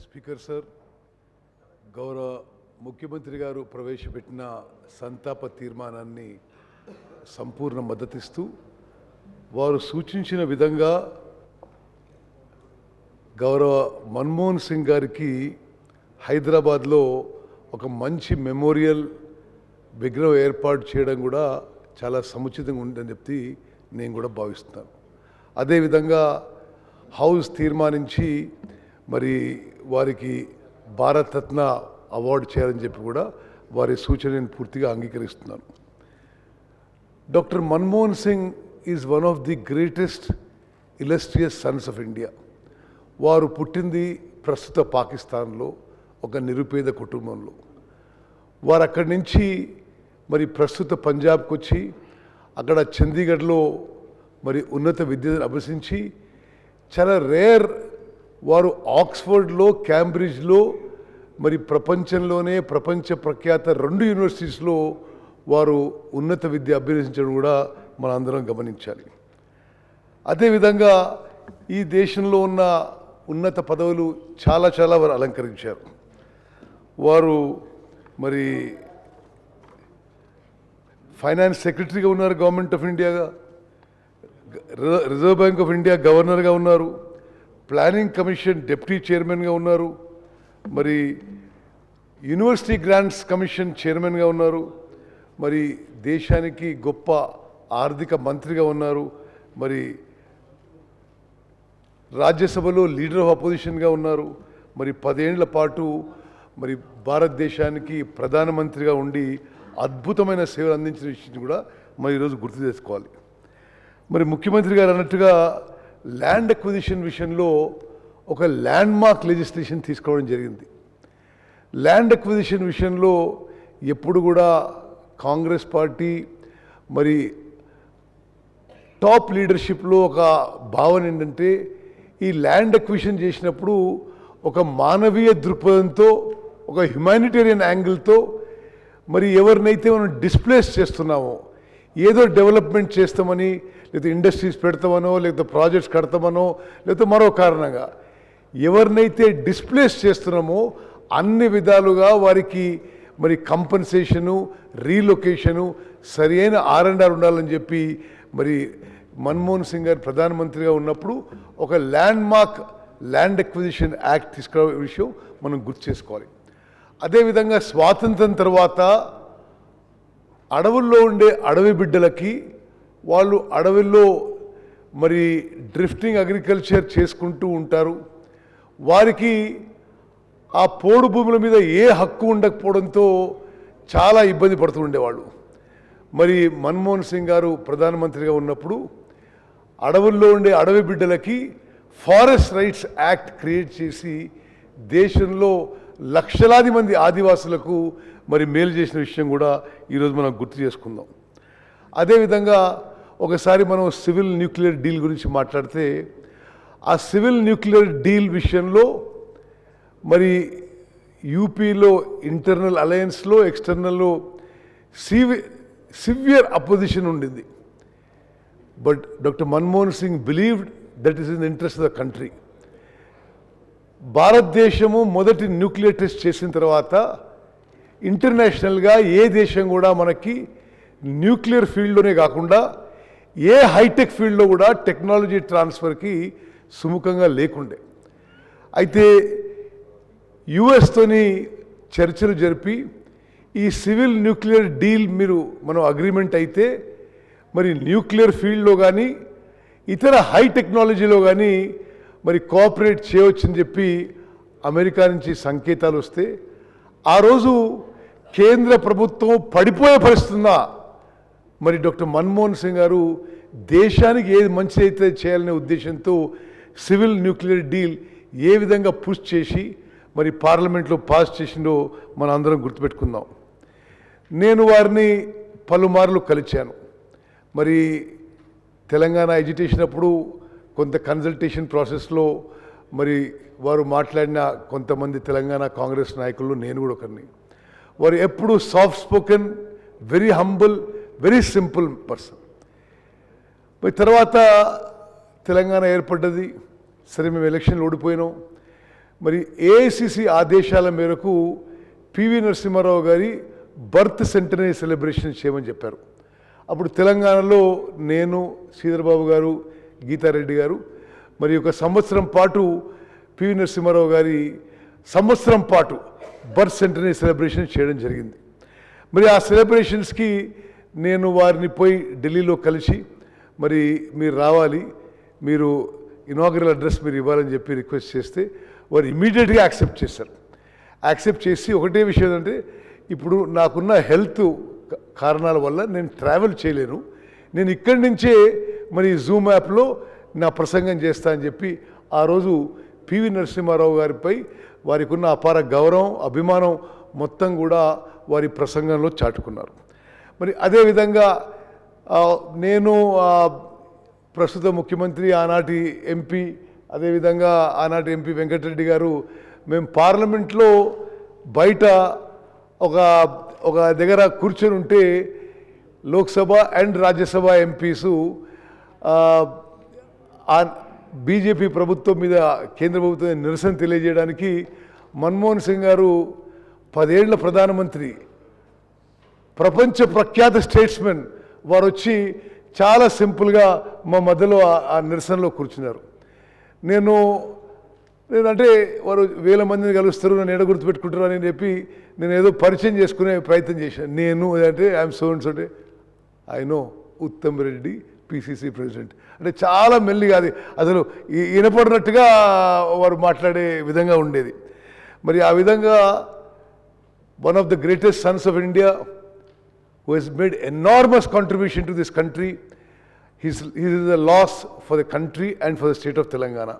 Speaker sir, గౌరవ ముఖ్యమంత్రి గారు ప్రవేశపెట్టిన సంతాప తీర్మానాన్ని సంపూర్ణ మద్దతిస్తూ వారు సూచించిన విధంగా గౌరవ మన్మోహన్ సింగ్ గారికి హైదరాబాద్లో ఒక మంచి మెమోరియల్ విగ్రహం ఏర్పాటు చేయడం కూడా చాలా సముచితంగా ఉందని చెప్పి నేను కూడా భావిస్తున్నాను. అదేవిధంగా హౌస్ తీర్మానించి మరి వారికి భారతరత్న అవార్డు చేయాలని చెప్పి కూడా వారి సూచనను పూర్తిగా అంగీకరిస్తున్నాను. Doctor Manmohan Singh is one of the greatest illustrious sons of India. వారు పుట్టింది ప్రస్తుత పాకిస్తాన్లో ఒక నిరుపేద కుటుంబంలో. వారు అక్కడి నుంచి మరి ప్రస్తుత పంజాబ్కి వచ్చి అక్కడ చండీగఢ్లో మరి ఉన్నత విద్యను అభ్యసించి చాలా రేర్ వారు ఆక్స్ఫర్డ్లో క్యాంబ్రిడ్జ్లో మరి ప్రపంచంలోనే ప్రపంచ ప్రఖ్యాత 2 యూనివర్సిటీస్లో వారు ఉన్నత విద్య అభ్యసించడం కూడా మనందరం గమనించాలి. అదేవిధంగా ఈ దేశంలో ఉన్న ఉన్నత పదవులు చాలా వారు అలంకరించారు. వారు మరి ఫైనాన్స్ సెక్రటరీగా ఉన్నారు గవర్నమెంట్ ఆఫ్ ఇండియాగా, రిజర్వ్ బ్యాంక్ ఆఫ్ ఇండియా గవర్నర్గా ఉన్నారు, ప్లానింగ్ కమిషన్ డిప్యూటీ చైర్మన్గా ఉన్నారు, మరి యూనివర్సిటీ గ్రాంట్స్ కమిషన్ చైర్మన్గా ఉన్నారు, మరి దేశానికి గొప్ప ఆర్థిక మంత్రిగా ఉన్నారు, మరి రాజ్యసభలో లీడర్ ఆఫ్ అపోజిషన్గా ఉన్నారు, మరి 10 ఏళ్ల పాటు మరి భారతదేశానికి ప్రధానమంత్రిగా ఉండి అద్భుతమైన సేవలు అందించిన విషయం కూడా మరి ఈరోజు గుర్తు చేసుకోవాలి. మరి ముఖ్యమంత్రి గారు అన్నట్టుగా ల్యాండ్ అక్విజిషన్ విషయంలో ఒక ల్యాండ్ మార్క్ లెజిస్లేషన్ తీసుకోవడం జరిగింది. ల్యాండ్ అక్విజిషన్ విషయంలో ఎప్పుడు కూడా కాంగ్రెస్ పార్టీ మరి టాప్ లీడర్షిప్లో ఒక భావన ఏంటంటే ఈ ల్యాండ్ అక్విజిషన్ చేసినప్పుడు ఒక మానవీయ దృక్పథంతో ఒక హ్యుమానిటేరియన్ యాంగిల్తో మరి ఎవరినైతే మనం డిస్ప్లేస్ చేస్తున్నామో, ఏదో డెవలప్మెంట్ చేస్తామని లేదా ఇండస్ట్రీస్ పెడతామనో లేదా ప్రాజెక్ట్స్ కడతామనో లేదా మరో కారణంగా ఎవరినైతే డిస్ప్లేస్ చేస్తున్నామో అన్ని విధాలుగా వారికి మరి కంపెన్సేషను, రీలొకేషను, సరి అయిన R&R ఉండాలని చెప్పి మరి మన్మోహన్ సింగ్ గారు ప్రధానమంత్రిగా ఉన్నప్పుడు ఒక ల్యాండ్ అక్విజిషన్ యాక్ట్ తీసుకునే విషయం మనం గుర్తు చేసుకోవాలి. అదేవిధంగా స్వాతంత్రం తర్వాత అడవుల్లో ఉండే అడవి బిడ్డలకి వాళ్ళు అడవుల్లో మరి డ్రిఫ్టింగ్ అగ్రికల్చర్ చేసుకుంటూ ఉంటారు. వారికి ఆ పోడు భూముల మీద ఏ హక్కు ఉండకపోవడంతో చాలా ఇబ్బంది పడుతూ ఉండేవాళ్ళు. మరి మన్మోహన్ సింగ్ గారు ప్రధానమంత్రిగా ఉన్నప్పుడు అడవుల్లో ఉండే అడవి బిడ్డలకి ఫారెస్ట్ రైట్స్ యాక్ట్ క్రియేట్ చేసి దేశంలో లక్షలాది మంది ఆదివాసులకు మరి మేలు చేసిన విషయం కూడా ఈరోజు మనం గుర్తు చేసుకుందాం. అదేవిధంగా ఒకసారి మనం సివిల్ న్యూక్లియర్ డీల్ గురించి మాట్లాడితే ఆ సివిల్ న్యూక్లియర్ డీల్ విషయంలో మరి యూపీలో ఇంటర్నల్ అలయన్స్లో ఎక్స్టర్నల్లో సివియర్ అపోజిషన్ ఉండింది. But doctor Manmohan Singh believed that is in the interest of the country. భారతదేశము మొదటి న్యూక్లియర్ టెస్ట్ చేసిన తర్వాత ఇంటర్నేషనల్గా ఏ దేశం కూడా మనకి న్యూక్లియర్ ఫీల్డ్లోనే కాకుండా ఏ హైటెక్ ఫీల్డ్లో కూడా టెక్నాలజీ ట్రాన్స్ఫర్కి సుముఖంగా లేకుండే. అయితే యుఎస్తోని చర్చలు జరిపి ఈ సివిల్ న్యూక్లియర్ డీల్ మనం అగ్రిమెంట్ అయితే మరి న్యూక్లియర్ ఫీల్డ్లో కానీ ఇతర హై టెక్నాలజీలో కానీ మరి కోఆపరేట్ చేయవచ్చని చెప్పి అమెరికా నుంచి సంకేతాలు వస్తే ఆ రోజు కేంద్ర ప్రభుత్వం పడిపోయే పరిస్థితుందా మరి డాక్టర్ మన్మోహన్ సింగ్ గారు దేశానికి ఏది మంచిది అయితే చేయాలనే ఉద్దేశంతో సివిల్ న్యూక్లియర్ డీల్ ఏ విధంగా పుష్ చేసి మరి పార్లమెంట్లో పాస్ చేసిందో మనం అందరం గుర్తుపెట్టుకుందాం. నేను వారిని పలుమార్లు కలిశాను. మరి తెలంగాణ ఎడ్యుకేషన్ అప్పుడు కొంత కన్సల్టేషన్ ప్రాసెస్లో మరి వారు మాట్లాడిన కొంతమంది తెలంగాణ కాంగ్రెస్ నాయకులు నేను కూడా ఒకరిని. వారు ఎప్పుడు soft spoken, very humble, very simple person. మరి తర్వాత తెలంగాణ ఏర్పడ్డది. సరే, మేము ఎలక్షన్లు ఓడిపోయినాం. మరి ఏఐసిసి ఆదేశాల మేరకు పివి నరసింహారావు గారి బర్త్ సెంటనరీ సెలబ్రేషన్ చేయమని చెప్పారు. అప్పుడు తెలంగాణలో నేను, శ్రీధర్బాబు గారు, గీతారెడ్డి గారు మరి ఒక సంవత్సరం పాటు పివి నరసింహారావు గారి సంవత్సరం పాటు బర్త్ సెంటనరీ సెలబ్రేషన్ చేయడం జరిగింది. మరి ఆ సెలబ్రేషన్స్కి నేను వారిని పోయి ఢిల్లీలో కలిసి మరి మీరు రావాలి, మీరు ఇనాగరల్ అడ్రస్ మీరు ఇవ్వాలని చెప్పి రిక్వెస్ట్ చేస్తే వారు ఇమీడియట్గా యాక్సెప్ట్ చేశారు. యాక్సెప్ట్ చేసి ఒకటే విషయం ఏంటంటే, ఇప్పుడు నాకున్న హెల్త్ కారణాల వల్ల నేను ట్రావెల్ చేయలేను, నేను ఇక్కడి నుంచే మరి జూమ్ యాప్లో నా ప్రసంగం చేస్తా అని చెప్పి ఆ రోజు పివి నరసింహారావు గారిపై వారికి ఉన్న అపార గౌరవం, అభిమానం మొత్తం కూడా వారి ప్రసంగంలో చాటుకున్నారు. మరి అదేవిధంగా నేను ప్రస్తుత ముఖ్యమంత్రి, ఆనాటి ఎంపీ, అదేవిధంగా ఆనాటి ఎంపీ వెంకటరెడ్డి గారు మేము పార్లమెంట్లో బయట ఒక దగ్గర కూర్చొని ఉంటే లోక్సభ అండ్ రాజ్యసభ ఎంపీసు బీజేపీ ప్రభుత్వం మీద, కేంద్ర ప్రభుత్వం నిరసన తెలియజేయడానికి మన్మోహన్ సింగ్ గారు 10 ఏళ్ల ప్రధానమంత్రి, ప్రపంచ ప్రఖ్యాత స్టేట్స్మెన్ వారు వచ్చి చాలా సింపుల్గా మా మధ్యలో ఆ నిరసనలో కూర్చున్నారు. నేను అంటే వారు 1000 మందిని కలుస్తారు, నన్ను ఎడ గుర్తుపెట్టుకుంటారు అని చెప్పి నేను ఏదో పరిచయం చేసుకునే ప్రయత్నం చేశాను. నేను అంటే ఐఎమ్ సో అండ్ సో, అంటే I know Uttam Reddy PCC president, అంటే చాలా మెల్లిగా అది అసలు వినపడినట్టుగా వారు మాట్లాడే విధంగా ఉండేది. మరి ఆ విధంగా one of the greatest Sons of India who has made enormous contribution to this country, he is a loss for the country and for the state of Telangana.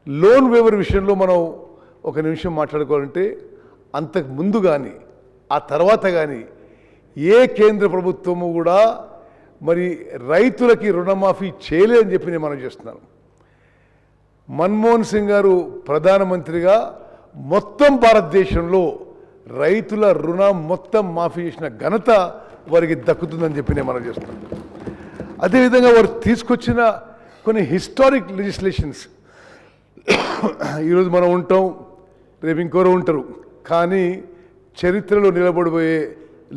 Loan waiver విషయంలో మనం ఒక నిమిషం మాట్లాడుకోవాలంటే, అంతకు ముందు కానీ ఆ తర్వాత కానీ ఏ కేంద్ర ప్రభుత్వము కూడా మరి రైతులకి రుణమాఫీ చేయలేదని చెప్పి నేను మనం చేస్తున్నాను. మన్మోహన్ సింగ్ గారు ప్రధానమంత్రిగా మొత్తం భారతదేశంలో రైతుల రుణం మొత్తం మాఫీ చేసిన ఘనత వారికి దక్కుతుందని చెప్పి నేను మనం చేస్తున్నాను. అదేవిధంగా వారు తీసుకొచ్చిన కొన్ని హిస్టారిక్ లెజిస్లేషన్స్, ఈరోజు మనం ఉంటాం, రేపు ఇంకోరు ఉంటారు, కానీ చరిత్రలో నిలబడిపోయే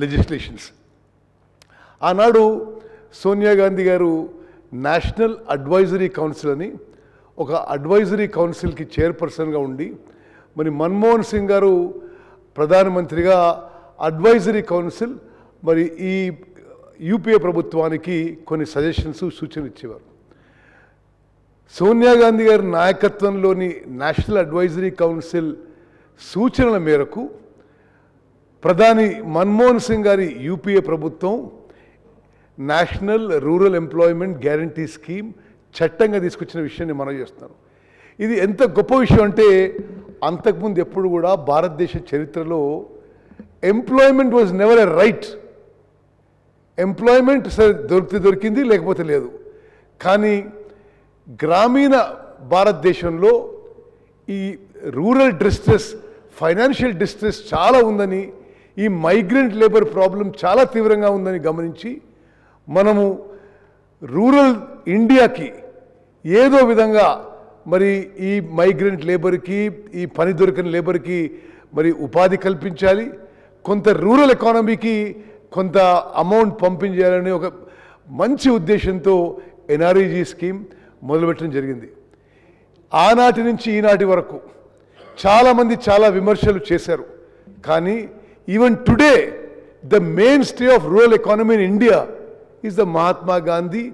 లెజిస్లేషన్స్. ఆనాడు సోనియా గాంధీ గారు నేషనల్ అడ్వైజరీ కౌన్సిల్ అని ఒక అడ్వైజరీ కౌన్సిల్కి చైర్పర్సన్గా ఉండి, మరి మన్మోహన్ సింగ్ గారు ప్రధానమంత్రిగా అడ్వైజరీ కౌన్సిల్ మరి ఈ యూపీఏ ప్రభుత్వానికి కొన్ని సజెషన్స్, సూచనలు ఇచ్చేవారు. సోనియా గాంధీ గారి నాయకత్వంలోని నేషనల్ అడ్వైజరీ కౌన్సిల్ సూచనల మేరకు ప్రధాని మన్మోహన్ సింగ్ గారి యూపీఏ ప్రభుత్వం national rural employment guarantee scheme చట్టంగా తీసుకొచ్చిన విషయాన్ని మనం చేస్తున్నాను. ఇది ఎంత గొప్ప విషయం అంటే, అంతకుముందు ఎప్పుడు కూడా భారతదేశ చరిత్రలో employment was never a right. Employment సరే దొరికింది, లేకపోతే లేదు. కానీ గ్రామీణ భారతదేశంలో ఈ రూరల్ డిస్ట్రెస్, ఫైనాన్షియల్ డిస్ట్రెస్ చాలా ఉందని, ఈ మైగ్రెంట్ లేబర్ ప్రాబ్లం చాలా తీవ్రంగా ఉందని గమనించి మనము రూరల్ ఇండియాకి ఏదో విధంగా మరి ఈ మైగ్రెంట్ లేబర్కి, ఈ పని దొరికిన లేబర్కి మరి ఉపాధి కల్పించాలి, కొంత రూరల్ ఎకానమీకి కొంత అమౌంట్ పంపించాలని ఒక మంచి ఉద్దేశంతో ఎన్ఆర్ఈజీ స్కీమ్ మొదలుపెట్టడం జరిగింది. ఆనాటి నుంచి ఈనాటి వరకు చాలామంది చాలా విమర్శలు చేశారు, కానీ even today the main stay of rural economy in India is the Mahatma Gandhi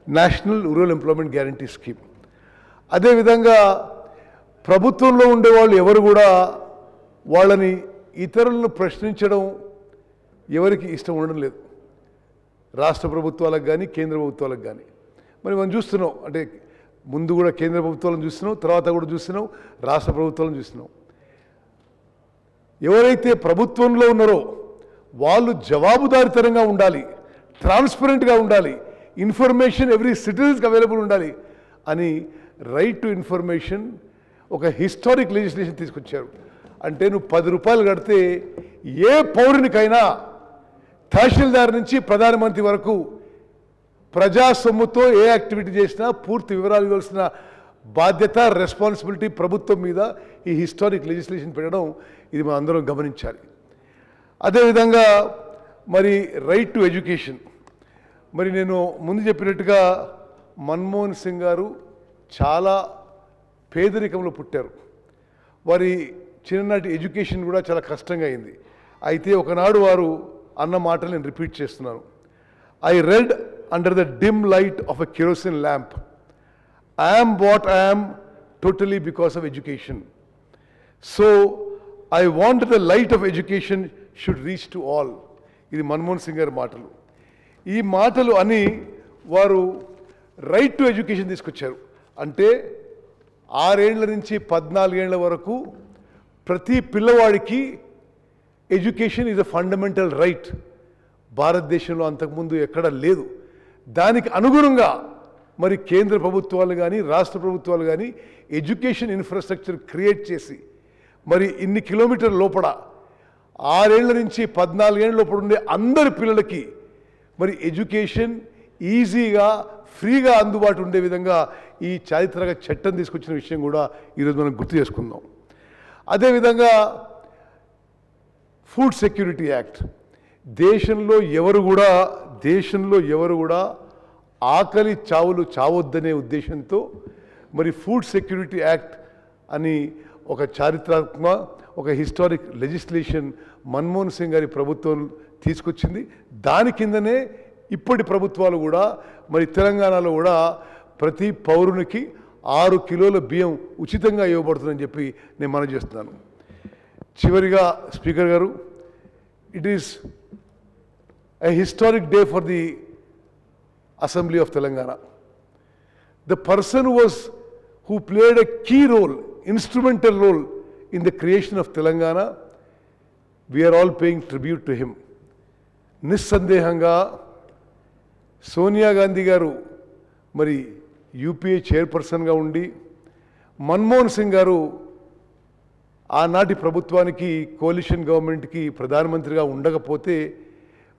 national rural employment guarantee scheme. అదేవిధంగా ప్రభుత్వంలో ఉండేవాళ్ళు ఎవరు కూడా వాళ్ళని ఇతరులను ప్రశ్నించడం ఎవరికి ఇష్టం ఉండడం లేదు, రాష్ట్ర ప్రభుత్వాలకు కానీ కేంద్ర ప్రభుత్వాలకు కానీ. మరి మనం చూస్తున్నాం, అంటే ముందు కూడా కేంద్ర ప్రభుత్వాలను చూస్తున్నాం, తర్వాత కూడా చూస్తున్నాం, రాష్ట్ర ప్రభుత్వాలను చూస్తున్నాం. ఎవరైతే ప్రభుత్వంలో ఉన్నారో వాళ్ళు జవాబుదారితనంగా ఉండాలి, ట్రాన్స్పరెంట్గా ఉండాలి, ఇన్ఫర్మేషన్ ఎవ్రీ సిటిజన్స్కి అవైలబుల్ ఉండాలి అని రైట్ టు ఇన్ఫర్మేషన్ ఒక హిస్టారిక్ లెజిస్లేషన్ తీసుకొచ్చారు. అంటే నువ్వు 10 రూపాయలు కడితే ఏ పౌరునికైనా తహసీల్దార్ నుంచి ప్రధానమంత్రి వరకు ప్రజా సొమ్ముతో ఏ యాక్టివిటీ చేసినా పూర్తి వివరాలు ఇవ్వాల్సిన బాధ్యత రెస్పాన్సిబిలిటీ ప్రభుత్వం మీద ఈ హిస్టారిక్ లెజిస్లేషన్ పెట్టడం ఇది మనం అందరం గమనించాలి. అదేవిధంగా మరి రైట్ టు ఎడ్యుకేషన్, మరి నేను ముందు చెప్పినట్టుగా మన్మోహన్ సింగ్ గారు చాలా పేదరికంలో పుట్టారు. వారి చిన్ననాటి ఎడ్యుకేషన్ కూడా చాలా కష్టంగా అయింది. అయితే ఒకనాడు వారు అన్న మాటలు నేను రిపీట్ చేస్తున్నాను. I read under the dim light of a kerosene lamp, I am what I am totally because of education. So I want the light of education should reach to all. ఇది మన్మోహన్ సింగ్ గారి మాటలు. ఈ మాటలు అని వారు right to education తీసుకొచ్చారు. అంటే 6 ఏళ్ల నుంచి 14 ఏళ్ల వరకు ప్రతి పిల్లవాడికి education is a fundamental right. భారతదేశంలో అంతకుముందు ఎక్కడ లేదు. దానికి అనుగుణంగా మరి కేంద్ర ప్రభుత్వాలు కానీ రాష్ట్ర ప్రభుత్వాలు కానీ ఎడ్యుకేషన్ ఇన్ఫ్రాస్ట్రక్చర్ క్రియేట్ చేసి మరి ఇన్ని కిలోమీటర్ల లోపల 6 ఏళ్ల నుంచి 14 ఏళ్ళ లోపల ఉండే అందరి పిల్లలకి మరి ఎడ్యుకేషన్ ఈజీగా ఫ్రీగా అందుబాటు ఉండే విధంగా ఈ చారిత్రక చట్టం తీసుకొచ్చిన విషయం కూడా ఈరోజు మనం గుర్తు చేసుకుందాం. అదేవిధంగా ఫుడ్ సెక్యూరిటీ యాక్ట్, దేశంలో ఎవరు కూడా ఆకలి చావులు చావొద్దనే ఉద్దేశంతో మరి ఫుడ్ సెక్యూరిటీ యాక్ట్ అని ఒక చారిత్రాత్మక ఒక హిస్టారిక్ లెజిస్లేషన్ మన్మోహన్ సింగ్ గారి ప్రభుత్వం తీసుకొచ్చింది. దాని కిందనే ఇప్పటి ప్రభుత్వాలు కూడా మరి తెలంగాణలో కూడా ప్రతి పౌరునికి 6 కిలోల బియ్యం ఉచితంగా ఇవ్వబడుతుందని చెప్పి నేను మనవి చేస్తున్నాను. చివరిగా స్పీకర్ గారు, it is a historic day for the Assembly of Telangana. The person who played a key role, instrumental role in the creation of Telangana, we are all paying tribute to him. నిస్సందేహంగా సోనియా గాంధీ గారు మరి UPA చైర్పర్సన్గా ఉండి, మన్మోహన్ సింగ్ గారు ఆనాటి ప్రభుత్వానికి కోalition గవర్నమెంట్కి ప్రధానమంత్రిగా ఉండకపోతే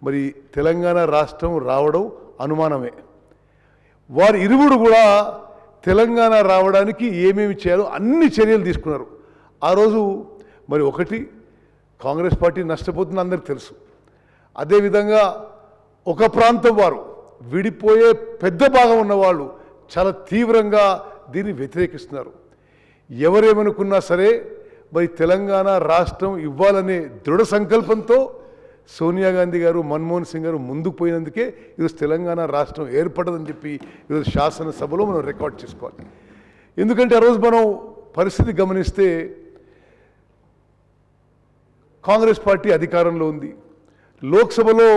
మరి తెలంగాణ రాష్ట్రం రావడం అనుమానమే. వారి ఇరువురు కూడా తెలంగాణ రావడానికి ఏమేమి చేయాలో అన్ని చర్యలు తీసుకున్నారు. ఆ రోజు మరి ఒకటి, కాంగ్రెస్ పార్టీ నష్టపోతుంది అందరికీ తెలుసు. అదేవిధంగా ఒక ప్రాంతం వారు విడిపోయే పెద్ద భాగం ఉన్నవాళ్ళు చాలా తీవ్రంగా దీన్ని వ్యతిరేకిస్తున్నారు. ఎవరేమనుకున్నా సరే మరి తెలంగాణ రాష్ట్రం ఇవ్వాలనే దృఢ సంకల్పంతో సోనియా గాంధీ గారు మన్మోహన్ సింగ్ గారు ముందుకు పోయినందుకే ఈరోజు తెలంగాణ రాష్ట్రం ఏర్పడదని చెప్పి ఈరోజు శాసనసభలో మనం రికార్డ్ చేసుకోవాలి. ఎందుకంటే ఆ రోజు మనం పరిస్థితి గమనిస్తే కాంగ్రెస్ పార్టీ అధికారంలో ఉంది. లోక్సభలో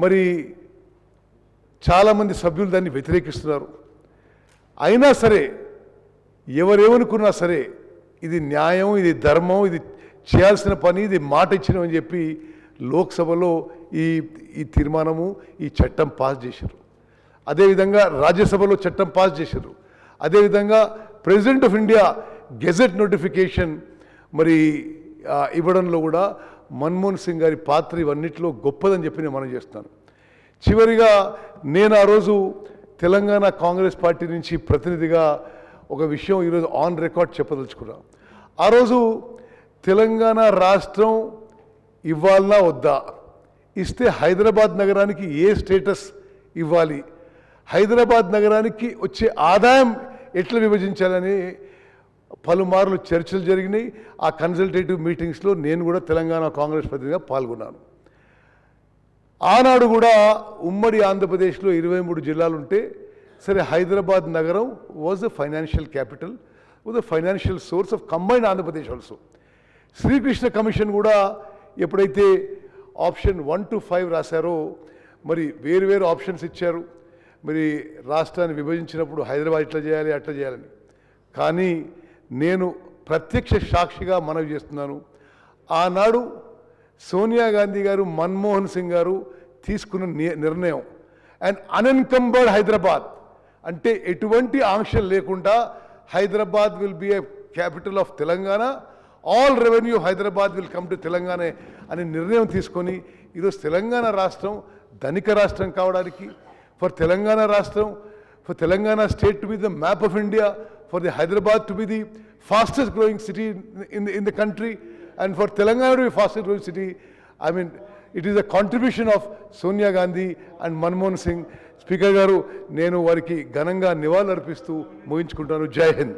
మరి చాలామంది సభ్యులు దాన్ని వ్యతిరేకిస్తున్నారు. అయినా సరే ఎవరేమనుకున్నా సరే ఇది న్యాయం, ఇది ధర్మం, ఇది చేయాల్సిన పని, ఇది మాట ఇచ్చినామని చెప్పి లోక్సభలో ఈ తీర్మానము, ఈ చట్టం పాస్ చేశారు. అదేవిధంగా రాజ్యసభలో చట్టం పాస్ చేశారు. అదేవిధంగా president of India gazette notification మరి ఇవ్వడంలో కూడా మన్మోహన్ సింగ్ గారి పాత్ర ఇవన్నిటిలో గొప్పదని చెప్పి నేను మనం చేస్తాను. చివరిగా నేను ఆ రోజు తెలంగాణ కాంగ్రెస్ పార్టీ నుంచి ప్రతినిధిగా ఒక విషయం ఈరోజు ఆన్ రికార్డ్ చెప్పదలుచుకున్నా. ఆ రోజు తెలంగాణ రాష్ట్రం ఇవ్వాలన్నా వద్దా, ఇస్తే హైదరాబాద్ నగరానికి ఏ స్టేటస్ ఇవ్వాలి, హైదరాబాద్ నగరానికి వచ్చే ఆదాయం ఎట్లా విభజించాలని పలుమార్లు చర్చలు జరిగినాయి. ఆ కన్సల్టేటివ్ మీటింగ్స్లో నేను కూడా తెలంగాణ కాంగ్రెస్ ప్రతినిధిగా పాల్గొన్నాను. ఆనాడు కూడా ఉమ్మడి ఆంధ్రప్రదేశ్లో 23 జిల్లాలు ఉంటే సరే హైదరాబాద్ నగరం was the financial capital, was the financial source of combined Andhra Pradesh also. Srikrishna commission కూడా ఎప్పుడైతే ఆప్షన్ 1 to 5 రాశారో మరి వేరు ఆప్షన్స్ ఇచ్చారు. మరి రాష్ట్రాన్ని విభజించినప్పుడు హైదరాబాద్ ఇట్లా చేయాలి అట్లా చేయాలని. కానీ నేను ప్రత్యక్ష సాక్షిగా మనవి చేస్తున్నాను, ఆనాడు సోనియా గాంధీ గారు మన్మోహన్ సింగ్ గారు తీసుకున్న నిర్ణయం అండ్ అన్ఎన్కంబర్డ్ హైదరాబాద్, అంటే ఎటువంటి ఆంక్షలు లేకుండా Hyderabad will be A capital of Telangana, all revenue Hyderabad will come to Telangana అనే నిర్ణయం తీసుకొని ఈరోజు తెలంగాణ రాష్ట్రం ధనిక రాష్ట్రం కావడానికి, ఫర్ తెలంగాణ రాష్ట్రం, for Telangana state to be the map of India, for the Hyderabad to be the fastest growing city in the country, and for Telangana to be fastest growing city. I mean, it is a contribution of Sonia Gandhi and Manmohan Singh. Speaker గారు, నేను వారికి ఘనంగా నివాళులర్పిస్తూ ముగించుకుంటాను. జై హింద్.